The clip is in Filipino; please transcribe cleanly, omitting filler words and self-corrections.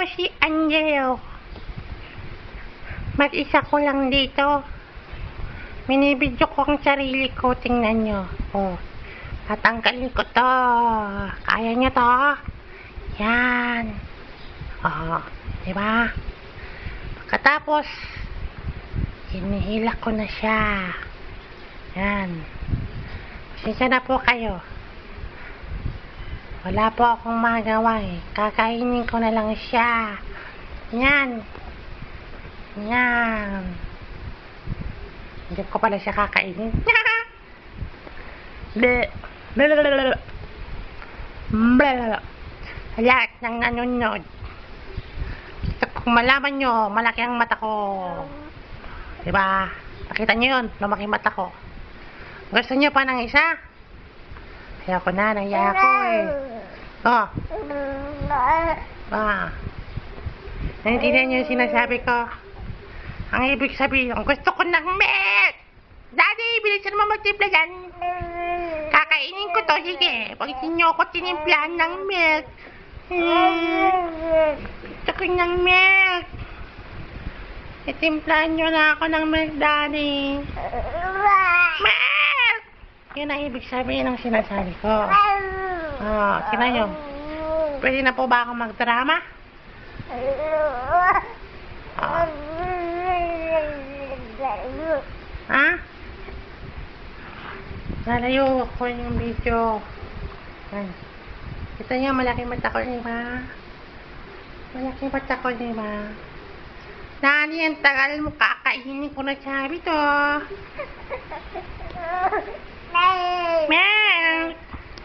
po si Angelo. Mag-isa ko lang dito. Minibidyo ko ang sarili ko. Tingnan nyo. Oh, tatanggalin ko to. Kaya nyo to? Yan. Oh, diba? Pagkatapos, hinihila ko na siya. Yan. Pasensya na po kayo. Wala po akong magawa eh. Kakainin ko na lang siya. Yan. Yan. Hindi ko pala siya kakainin. Bleh. Blablabla. Blablabla. Lahat ng nanonood. Gusto kong malaman nyo, malaki ang mata ko. Diba? Nakita nyo yun, lumaki mata ko. Gusto nyo pa ng isa? Kaya ko na, nahiya ako eh. Oh. Naintindihan niyo yung sinasabi ko? Ang ibig sabihin, gusto ko ng milk! Daddy, bilisan mo magtimpla yan. Kakainin ko to, sige. Pag niyo ako tinimplahan ng milk. Gusto ko ng milk. Itimplahan nyo na ako ng milk, Daddy. Milk! Yun ang ibig sabihin ng sinasabi ko. Oh, kina nyo. Pwede na po ba ako magdrama? Oh. Ha? Lalayo ko yung video. Yan. Kita nyo, malaki mata ko, diba? Malaki mata ko, diba? Nani, ang tagal mo, kakainin ko na sabi to. Meow!